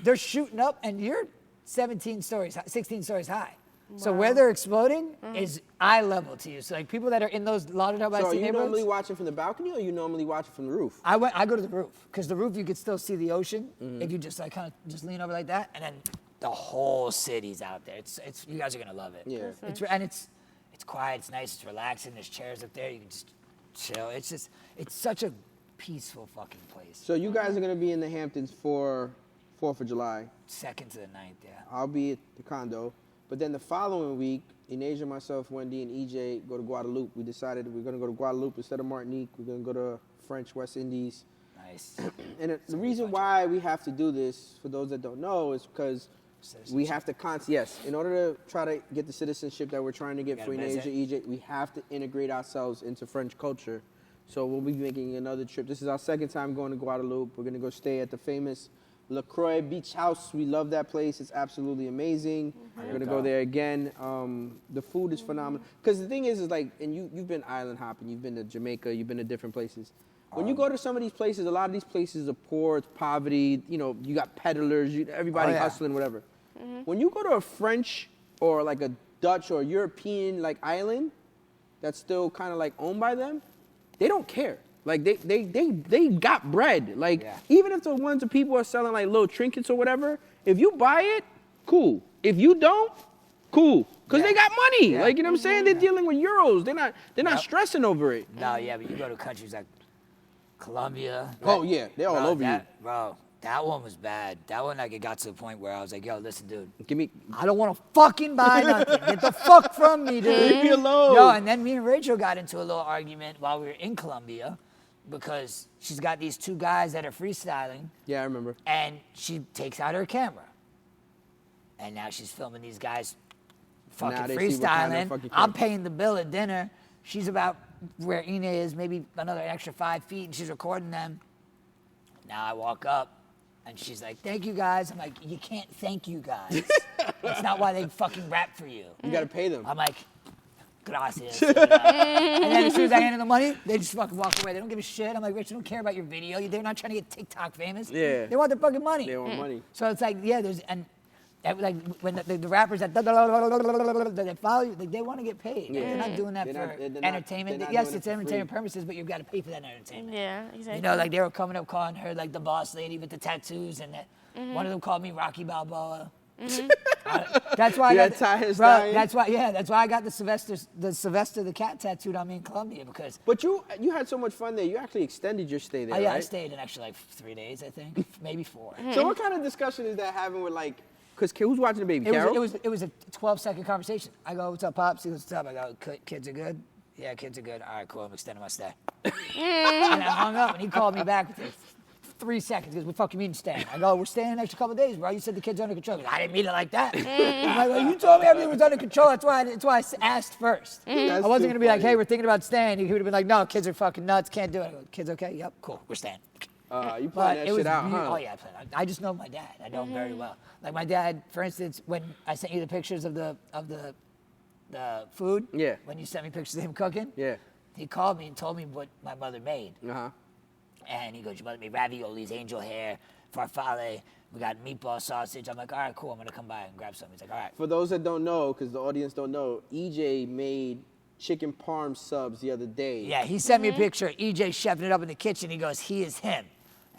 they're shooting up, and you're 16 stories high. So where they're exploding is eye level to you. So like people that are in those Lauderdale by So the are Sea you neighborhoods. normally watching from the balcony or you normally watching from the roof? I go to the roof because the roof you could still see the ocean if you just like kind of just lean over like that, and then the whole city's out there. It's you guys are gonna love it. Yeah. It's quiet, it's nice, it's relaxing. There's chairs up there, you can just chill. It's such a peaceful fucking place. So you guys are going to be in the Hamptons for 4th of July. 2nd to the 9th, yeah. I'll be at the condo. But then the following week, Inasia, myself, Wendy, and EJ go to Guadeloupe. We decided we're going to go to Guadeloupe instead of Martinique. We're going to go to French West Indies. Nice. And the reason why we have to do this, for those that don't know, is because we have to in order to try to get the citizenship that we're trying to get for Gotta Inasia, visit. EJ, we have to integrate ourselves into French culture. So we'll be making another trip. This is our 2nd time going to Guadeloupe. We're going to go stay at the famous La Croix Beach House. We love that place. It's absolutely amazing. We're going to go there again. The food is phenomenal. Because the thing is like, and you've been island hopping. You've been to Jamaica. You've been to different places. When you go to some of these places, a lot of these places are poor, it's poverty, you know, you got peddlers, everybody hustling, whatever. When you go to a French or like a Dutch or European like island that's still kind of like owned by them, they don't care. Like they got bread. Like even if the ones that people are selling like little trinkets or whatever, if you buy it, cool. If you don't, cool. Cause they got money. Like you know what I'm saying? They're dealing with euros. They're not stressing over it. No, yeah, but you go to countries like Colombia. Oh yeah, they're all over you. Bro, that one was bad. That one, like, it got to the point where I was like, yo, listen, dude. Give me. I don't want to fucking buy nothing. Get the fuck from me, dude. Leave me alone. Yo, and then me and Rachel got into a little argument while we were in Colombia because she's got these two guys that are freestyling. Yeah, I remember. And she takes out her camera. And now she's filming these guys fucking freestyling. I'm paying the bill at dinner. She's about where Ine is, maybe another extra 5 feet, and she's recording them. Now I walk up, and she's like, thank you, guys. I'm like, you can't thank you, guys. That's not why they fucking rap for you. You got to pay them. I'm like, gracias. You know? And then as soon as I hand them the money, they just fucking walk away. They don't give a shit. I'm like, Rich, I don't care about your video. They're not trying to get TikTok famous. Yeah. They want their fucking money. They want money. So it's like, yeah, there's, and like when the rappers that they follow you, they want to get paid. Yeah. They're not doing that for entertainment. Yes, it's entertainment purposes, but you've got to pay for that entertainment. Yeah, exactly. You know, like they were coming up calling her like the boss lady with the tattoos, and that one of them called me Rocky Balboa. That's why I got that's why I got the Sylvester the cat tattooed on me in Colombia because. But you had so much fun there. You actually extended your stay there. Oh yeah, right? I stayed in actually like 3 days, I think, maybe 4. So what kind of discussion is that having with like? Because who's watching the baby? Carol? It was a 12-second conversation. I go, what's up, Pops? He goes, what's up? I go, kids are good? Yeah, kids are good. All right, cool. I'm extending my stay. And I hung up, and he called me back within 3 seconds. He goes, what fucking mean staying? I go, we're staying an extra couple of days, bro. You said the kids are under control. He goes, I didn't mean it like that. I'm like, well, you told me everything was under control. That's why I asked first. I wasn't going to be like, hey, we're thinking about staying. He would have been like, no, kids are fucking nuts. Can't do it. I go, kids okay? Yep, cool. We're staying. You planned that shit out, huh? Oh yeah, I just know my dad. I know him very well. Like my dad, for instance, when I sent you the pictures of the food. Yeah. When you sent me pictures of him cooking. Yeah. He called me and told me what my mother made. Uh-huh. And he goes, your mother made raviolis, angel hair, farfalle. We got meatball sausage. I'm like, all right, cool. I'm gonna come by and grab some. He's like, all right. For those that don't know, because the audience don't know, EJ made chicken parm subs the other day. Yeah, he sent me a picture. EJ chefing it up in the kitchen. He goes, he is him.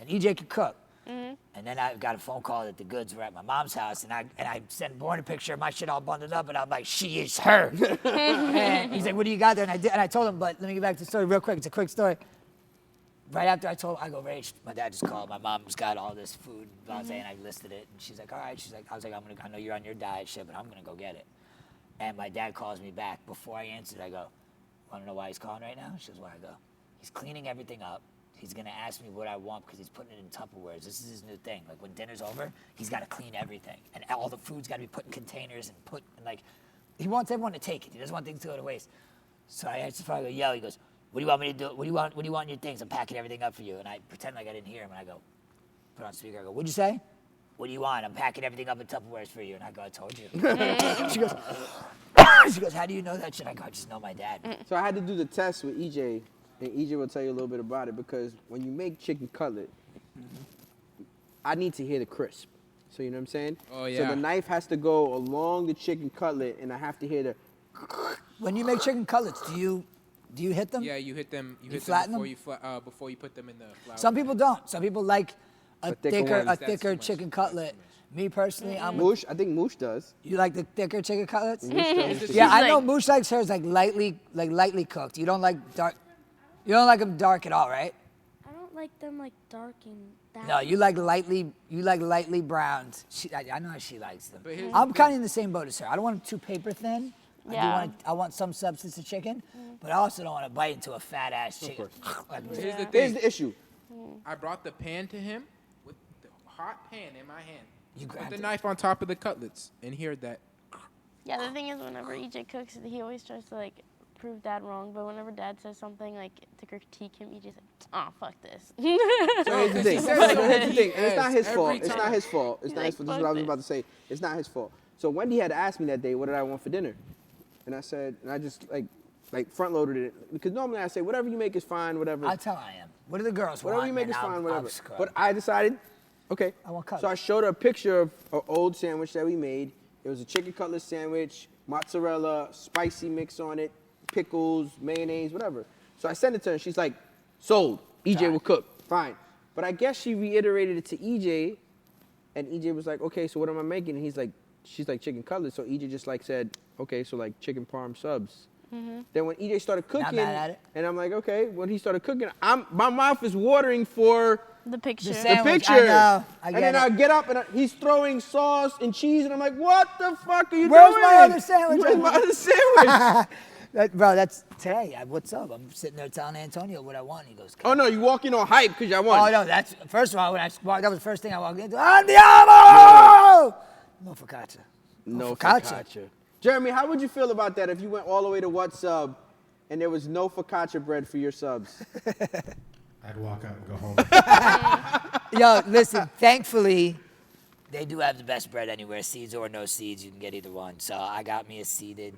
And EJ could cook. And then I got a phone call that the goods were at my mom's house, and I sent Born a picture of my shit all bundled up, and I'm like, she is her. And he's like, what do you got there? And I told him, but let me get back to the story real quick. It's a quick story. Right after I told him, I go, Rach, my dad just called. My mom's got all this food, and I listed it. And she's like, all right. She's like, I was like, I know you're on your diet shit, but I'm gonna go get it. And my dad calls me back. Before I answered, I go, wanna know why he's calling right now? She goes, why? I go, he's cleaning everything up. He's gonna ask me what I want because he's putting it in Tupperwares. This is his new thing. Like when dinner's over, he's gotta clean everything. And all the food's gotta be put in containers and like, he wants everyone to take it. He doesn't want things to go to waste. So I answered the phone, I go, yo, he goes, what do you want me to do? What do you want in your things? I'm packing everything up for you. And I pretend like I didn't hear him, and I go, put on speaker, I go, what'd you say? What do you want? I'm packing everything up in Tupperwares for you. And I go, I told you. She goes, how do you know that shit? I go, I just know my dad. So I had to do the test with EJ, and EJ will tell you a little bit about it, because when you make chicken cutlet, I need to hear the crisp. So you know what I'm saying? Oh, yeah. So the knife has to go along the chicken cutlet, and I have to hear the... When you make chicken cutlets, do you hit them? Yeah, you hit them. You hit flatten them them? before you put them in the flour. Some people don't. Some people like a thicker one. thicker chicken cutlet. Me personally, Moosh, I think Moosh does. You like the thicker chicken cutlets? Moosh does. Yeah, I know Moosh likes hers like lightly cooked. You don't like dark. You don't like them dark at all, right? I don't like them like dark and that. No, you like lightly browned. I know how she likes them. here's I'm kind of in the same boat as her. I don't want them too paper thin. Yeah. I want some substance of chicken, but I also don't want to bite into a fat ass chicken. Here's the Here's thing. the issue. I brought the pan to him with the hot pan in my hand. You Put grabbed the it. knife on top of the cutlets and hear that. Yeah, the thing is, whenever EJ cooks, he always tries to like prove Dad wrong. But whenever Dad says something like to critique him, EJ's like, "Oh, fuck this." So here's the thing. says so. Here's the thing. And it's not his Every fault. It's time. not his fault. It's not his fault. This is what I was about to say. It's not his fault. So Wendy had asked me that day, what did I want for dinner? And I said, and I just like front loaded it. Because normally I say, whatever you make is fine, whatever. That's how I am. What do the girls Whatever want? you make and is I'll- fine, I'll whatever. scrub. But I decided, okay. I want cutlet. So I showed her a picture of an old sandwich that we made. It was a chicken cutlet sandwich, mozzarella, spicy mix on it, pickles, mayonnaise, whatever. So I sent it to her, and she's like, sold. EJ will cook. Fine. But I guess she reiterated it to EJ, and EJ was like, okay, so what am I making? And she's like chicken cutlet. So EJ just like said, okay, so like chicken parm subs. Then when EJ started cooking, mad at it. and I'm like, okay, when he started cooking, my mouth is watering for The picture. The the sandwich, picture. I know. I and get then it. I get up and he's throwing sauce and cheese, and I'm like, what the fuck are you Where's doing? my other sandwich? Where's my other sandwich? Bro, that's today. What's up? I'm sitting there telling Antonio what I want. He goes, Oh no, you walking on hype because y'all won. oh, no, that's, first of all, when I walked, that was the first thing I walked into. Andiamo! No focaccia. No focaccia. focaccia. Jeremy, how would you feel about that if you went all the way to what sub and there was no focaccia bread for your subs? I'd walk out and go home. Yo, listen, thankfully, they do have the best bread anywhere. Seeds or no seeds, you can get either one. So I got me a seeded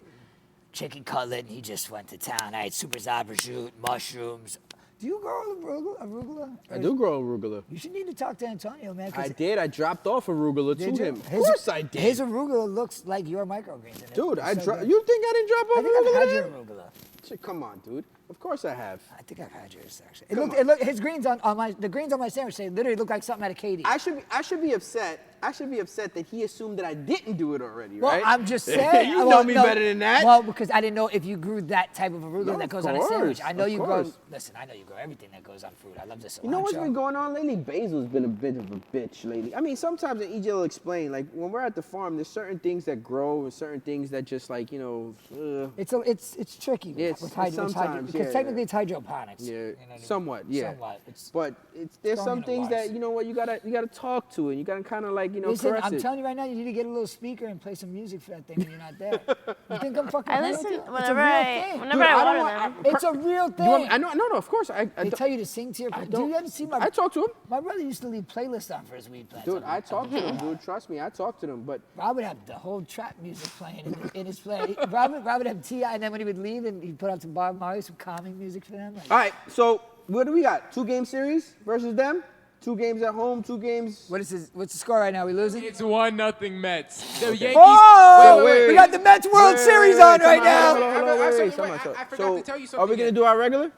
chicken cutlet, and he just went to town. I had super prosciutto, mushrooms. Do you grow arugula? I do grow arugula. You should need to talk to Antonio, man. 'cause I did. I dropped off arugula to Did you? him. Of course I did. His arugula looks like your microgreens. in it. Dude, It's so good. you think I didn't drop off I think I've arugula? had to your him? arugula. Shit, come on, dude. Of course I have. I think I've had yours actually. It looked, his greens on the greens on my sandwich they literally look like something out of Katie. I should be upset. I should be upset that he assumed that I didn't do it already, Well, right? I'm just saying. You know me better than that. Well, because I didn't know if you grew that type of arugula No, that of goes on a sandwich. course, I know of you course. grow. Listen, I know you grow everything that goes on fruit. I love this. You know what's been going on lately? Basil's been a bit of a bitch lately. I mean, sometimes EJ will explain, like, when we're at the farm, there's certain things that grow and certain things that just, like, you know, It's tricky Yeah, with hydro, sometimes, because yeah, technically it's hydroponics. yeah, you know what I mean? somewhat, yeah. Somewhat. But there's growing some in the things waters. that, you know what, you gotta talk to it. You gotta kind of, like, you know, Listen, caress I'm it. telling you right now, you need to get a little speaker and play some music for that thing when you're not there. You think I'm fucking I playing listen with you? It's a whenever real I thing. whenever Dude, I I don't water want- them. It's a real thing. You want me- I know, no, of course. I They don't- tell you to sing to your. I Do don't- you ever see my? I talk to him. My brother used to leave playlists on for his weed plants. Dude, I talk to him, dude. Trust me, I talk to them. But Rob would have the whole trap music playing in his play. Rob would have T.I., and then when he would leave, and he'd put out some Bob Marley, some calming music for them. Like, all right, so what do we got? 2-game series versus them? 2 games at home, 2 games. what's the score right now? We losing? It's 1-0 Mets. The Yankees. Oh, wait, we got the Mets World Series on right now. I forgot to tell you Are we something gonna yet. do our regular?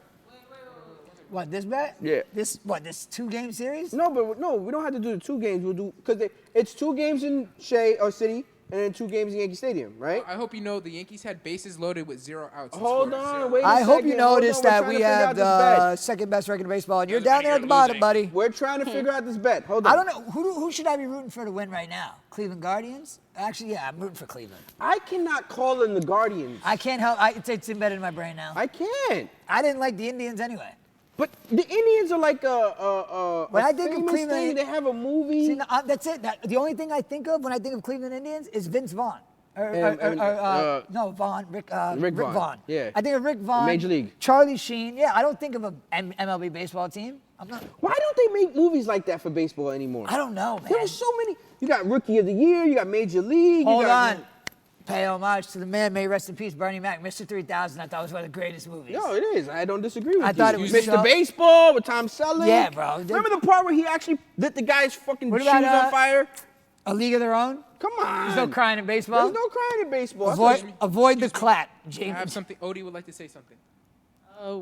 What, this bet? Yeah. This 2-game series? No, but no, we don't have to do the 2 games. We'll do because it's 2 games in Shea or City and then 2 games in Yankee Stadium, right? I hope you know the Yankees had bases loaded with 0 outs. and Hold scored on, 0. wait. I a hope second. you Hold on, noticed we're that trying we to figure have out this bet. the second best record in baseball, and you're Doesn't down mean there at you're the bottom, losing. buddy. We're trying to figure out this bet. Hold on. I don't know who should I be rooting for to win right now? Cleveland Guardians? Actually, yeah, I'm rooting for Cleveland. I cannot call in the Guardians. I can't help. It's embedded in my brain now. I can't. I didn't like the Indians anyway. But the Indians are like a When I think of famous Cleveland- thing. They have a movie. See, no, that's it. The only thing I think of when I think of Cleveland Indians is Vince Vaughn. No, Vaughn. Rick Vaughn. Vaughn. Yeah. I think of Rick Vaughn. Major League. Charlie Sheen. Yeah, I don't think of a MLB baseball team. I'm not. Why don't they make movies like that for baseball anymore? I don't know, man. There are so many. You got Rookie of the Year. You got Major League. Hold you got, on. Pay homage to the man, may rest in peace, Bernie Mac. Mr. 3000, I thought was one of the greatest movies. No, it is. I don't disagree with I you. thought it was Mr. so- Baseball with Tom Selleck. Yeah, bro. Remember the part where he actually lit the guy's fucking What shoes about, on fire? A League of Their Own? Come on. There's no crying in baseball. There's no crying in baseball. Avoid the clap. I James. have something. Odie would like to say something.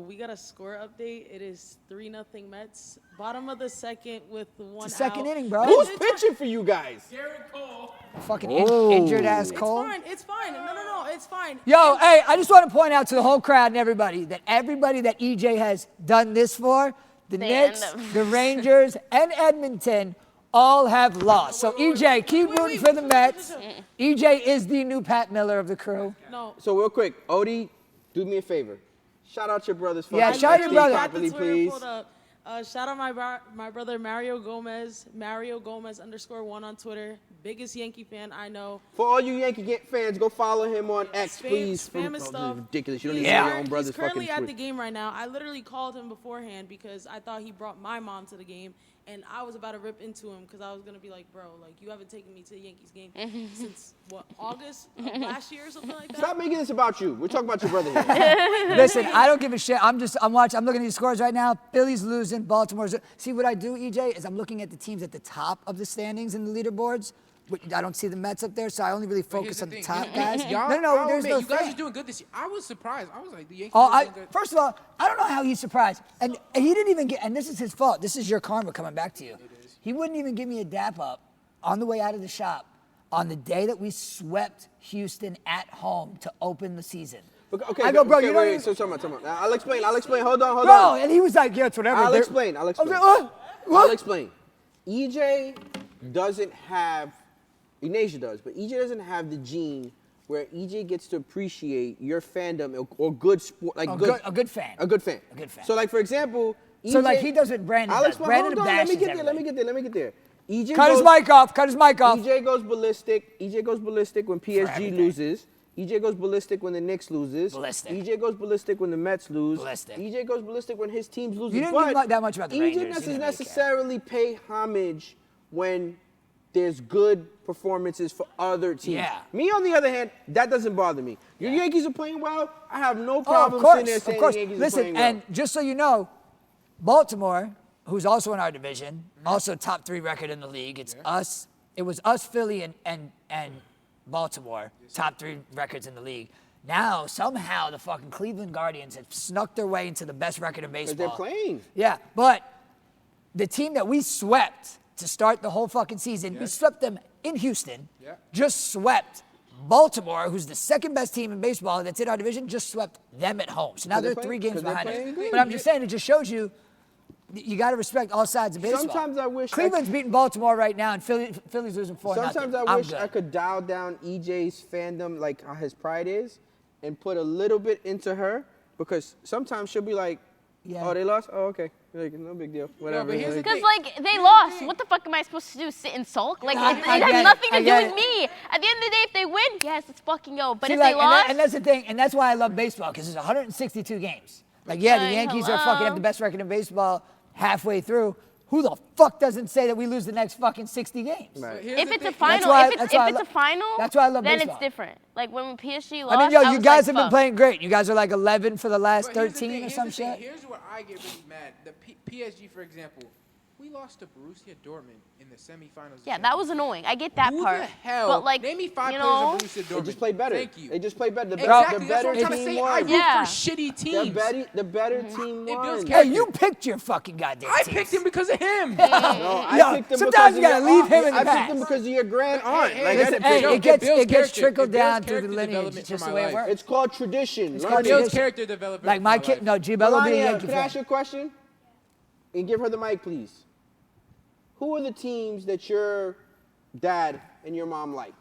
We got a score update. It is 3-0 Mets. Bottom of the second with 1 It's the second out. inning, bro. Who's pitching for you guys? Garrett Cole. Fucking Oh. injured ass It's Cole. fine. It's fine. No, it's fine. Yo, hey, I just want to point out to the whole crowd and everybody that EJ has done this for, the They Knicks, end up- the Rangers, and Edmonton all have lost. So EJ, keep rooting for the Mets. EJ is the new Pat Miller of the crew. No. So real quick, Odie, do me a favor. Shout out your brother's fucking Yeah, shout out your team brother. properly, Got the Twitter please. pulled up. Shout out my brother Mario Gomez. Mario Gomez _1 on Twitter. Biggest Yankee fan I know. For all you Yankee fans, go follow him on X, please. Spam his Oh, stuff. this is ridiculous. You don't He's even know your cur- own brother's He's currently fucking at the tweet. game right now. I literally called him beforehand because I thought he brought my mom to the game, and I was about to rip into him because I was gonna be like, bro, like you haven't taken me to the Yankees game since what, August of last year or something like that. Stop making this about you. We're talking about your brother here. Listen, I don't give a shit. I'm looking at these scores right now. Phillies losing. isn't, Baltimore's. See, what I do, EJ, is I'm looking at the teams at the top of the standings in the leaderboards. I don't see the Mets up there, so I only really But here's focus on the thing. top You- guys. y'all- No, I'll there's admit, no you guys fan. are doing good this year. I was surprised. I was like, the Yankees Oh, are doing good. first of all, I don't know how he's surprised. And he didn't even get, and this is his fault. This is your karma coming back to you. He wouldn't even give me a dap up on the way out of the shop on the day that we swept Houston at home to open the season. Okay, I go, bro, okay, you don't wait, even- so time out. I'll explain. Hold on. Bro, and he was like, yeah, it's whatever. I'll They're- explain. I was like, what? I'll explain. EJ doesn't have, Ignatia does, but EJ doesn't have the gene where EJ gets to appreciate your fandom or good sport, like A good, good fan. a good fan. A good fan. So, like for example, EJ, So, like, he does what Brandon I'll does. explain. Brandon Hold on, let me bashes get there. Let me everybody. get there. EJ Cut his mic off. Cut his mic off. EJ goes ballistic. EJ goes ballistic when PSG everything. loses. EJ goes ballistic when the Knicks loses. Ballistic. EJ goes ballistic when the Mets lose. Ballistic. EJ goes ballistic when his teams lose. You didn't give like that much about the EJ Rangers. You doesn't didn't really necessarily pay homage when there's good performances for other teams. Yeah. Me, on the other hand, that doesn't bother me. Your Yankees are playing well. I have no Oh, of problem course, sitting there saying of course. the Yankees Listen, are playing well. and just so you know, Baltimore, who's also in our division, also top 3 record in the league. It's us. It was us, Philly, and Baltimore, top 3 records in the league. Now, somehow, the fucking Cleveland Guardians have snuck their way into the best record in Because baseball. they're playing. Yeah, but the team that we swept to start the whole fucking season, we swept them in Houston, just swept Baltimore, who's the second best team in baseball that's in our division, just swept them at home. So now they're they're 3 playing- games 'cause they're behind playing us. good. But I'm just saying, it just shows you got to respect all sides of baseball. Sometimes I wish I Cleveland's beating Baltimore right now, and Philly's losing 4-0. Sometimes I wish I could dial down EJ's fandom, like how his pride is, and put a little bit into her, because sometimes she'll be like, Yeah. "Oh, they lost. Oh, okay, like, no big deal. Whatever." but here's the Because, thing. like, they lost. What the fuck am I supposed to do? Sit and sulk? Like, I it get has it. nothing I to do get with it. me. At the end of the day, if they win, yes, let's fucking go. But See, if like, they lost, and that's the thing, and that's why I love baseball, because there's 162 games. Like, yeah, the Like, Yankees are fucking have hello? the best record in baseball halfway through. Who the fuck doesn't say that we lose the next fucking 60 games? Right. if it's a That's final, why- if that's it's why I a lo- final, that's why I love then baseball. it's different. Like when PSG lost, I mean, yo, you was guys like, have been fuck. playing great. You guys are like 11 for the last But here's the 13 thing, or here's some the thing, shit. Here's where I get really mad. The PSG, for example, we lost to Borussia Dortmund in the semifinals. Yeah, that was annoying. I get that Who part. the hell? But like, Name me 5 you players know, of Borussia Dortmund. They just played better. Thank you. They just played better. The Exactly. the That's better what I'm trying to team say. I won. root Yeah. for shitty The teams. the better team It builds won. character. Hey, you picked your fucking goddamn I teams. picked him because of him. No, I Yo, picked them sometimes because you of gotta your leave him aunt. in the I picked past. them because of your grand aunt. Hey, Like, listen, I Hey, didn't Joe, pick it builds gets character. trickled It builds down through the character lineage. development It's for just my the way it life. works. It's called tradition. It's Learn called it. Builds tradition. character development. Like for my my kid, life. no, G-Bello be a Melania, Yankee can I ask you fan. a question? And give her the mic, please. Who are the teams that your dad and your mom like?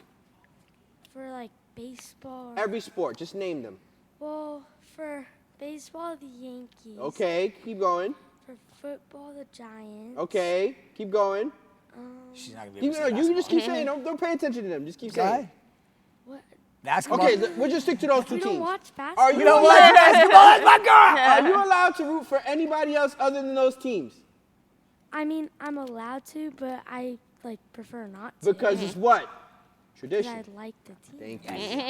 For like baseball. Every sport, just name them. Well, for baseball, the Yankees. Okay, keep going. For football, the Giants. Okay, keep going. She's not gonna be You, able to say you can just keep basketball. saying. Don't pay attention to them. Just keep Okay. saying. What? Basketball. Okay, we'll just stick to those 2 We teams. don't watch basketball. Are you You don't allowed- like basketball? That's my girl. Are you allowed to root for anybody else other than those teams? I mean, I'm allowed to, but I like prefer not to. Because it's what? Because Tradition. I like the team. Thank you.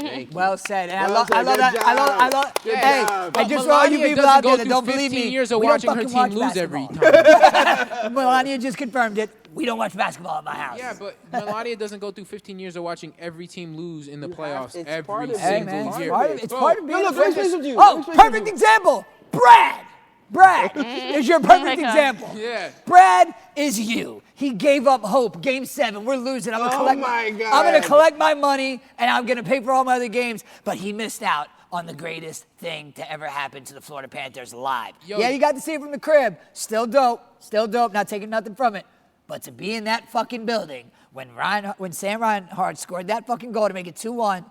Thank you. Well said. And Well I said. love Good that. I love. job. Good Hey, job. I just for all you Melania people doesn't out go there that through don't believe 15 me, years of we don't watching her fucking team watch lose every basketball. time. Melania just confirmed it. We don't watch basketball at my house. Yeah, but Melania doesn't go through 15 years of watching every team lose in the You playoffs have- it's every part of it. Hey, single man, year. it's Bro, part of being No, a look, let me fan. say something to you. Let Oh, me say something perfect to you. example. Brad is your perfect example. Yeah. Brad is you. He gave up hope. Game 7, we're losing. I'm gonna Oh collect. my I'm God. gonna collect my money and I'm gonna pay for all my other games. But he missed out on the greatest thing to ever happen to the Florida Panthers live. Yo. Yeah, you got to see it from the crib. Still dope. Still dope. Not taking nothing from it. But to be in that fucking building when Sam Reinhart scored that fucking goal to make it 2-1,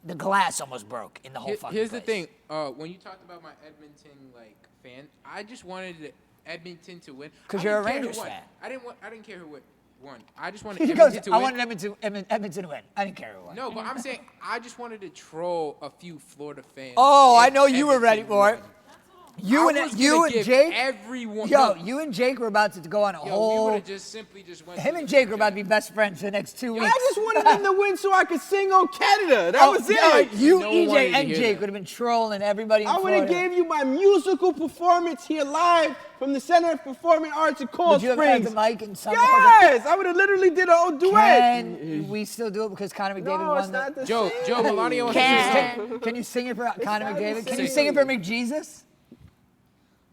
the glass almost broke in the whole fucking Here's place. the thing. When you talked about my Edmonton fan, I just wanted Edmonton to win. 'Cause I you're a didn't care who Rangers won. fan. I didn't care who won. I just wanted He Edmonton goes, to I win. wanted Edmonton to win. I didn't care who won. No, but I'm saying I just wanted to troll a few Florida fans. Oh, I if know you were Edmonton ready for it. won. You I and was you gonna and give Jake. everyone. Yo, no, you and Jake were about to go on a we whole. would have just simply just went. Him to and the Jake were about to be best friends for the next 2 weeks. I just wanted them to win so I could sing "Oh Canada." That was it. You, No one wanted EJ, to and hear Jake that. would have been trolling everybody in I would Florida. have gave you my musical performance here live from the Center for Performing Arts in Cold Would you have had Springs. the mic and sung all that? Yes, I would have literally did a whole duet. Can we still do it because Conor McDavid No, won it's not the Joe, same. Joe Melania wants to do Can. something. Can you sing it for Conor not the McDavid? Can you same. sing it for McJesus?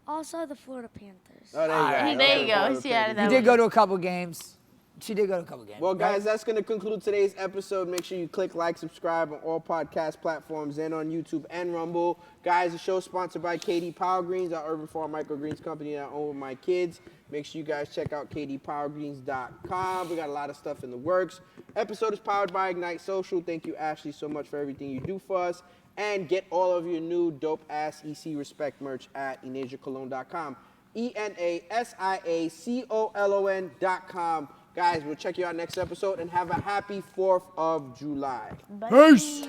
Also, the Florida Panthers. Oh, there you go. There you go. She added You that did one. go to a couple games. She did go to a couple games. Well, guys, that's going to conclude today's episode. Make sure you click like, subscribe on all podcast platforms and on YouTube and Rumble. Guys, the show is sponsored by KD Power Greens, our urban farm microgreens company that I own with my kids. Make sure you guys check out kdpowergreens.com. We got a lot of stuff in the works. Episode is powered by Ignite Social. Thank you, Ashley, so much for everything you do for us. And get all of your new dope-ass EC Respect merch at EnasiaCologne.com. ENASIACOLON.com. Guys, we'll check you out next episode and have a happy 4th of July. Bye. Peace.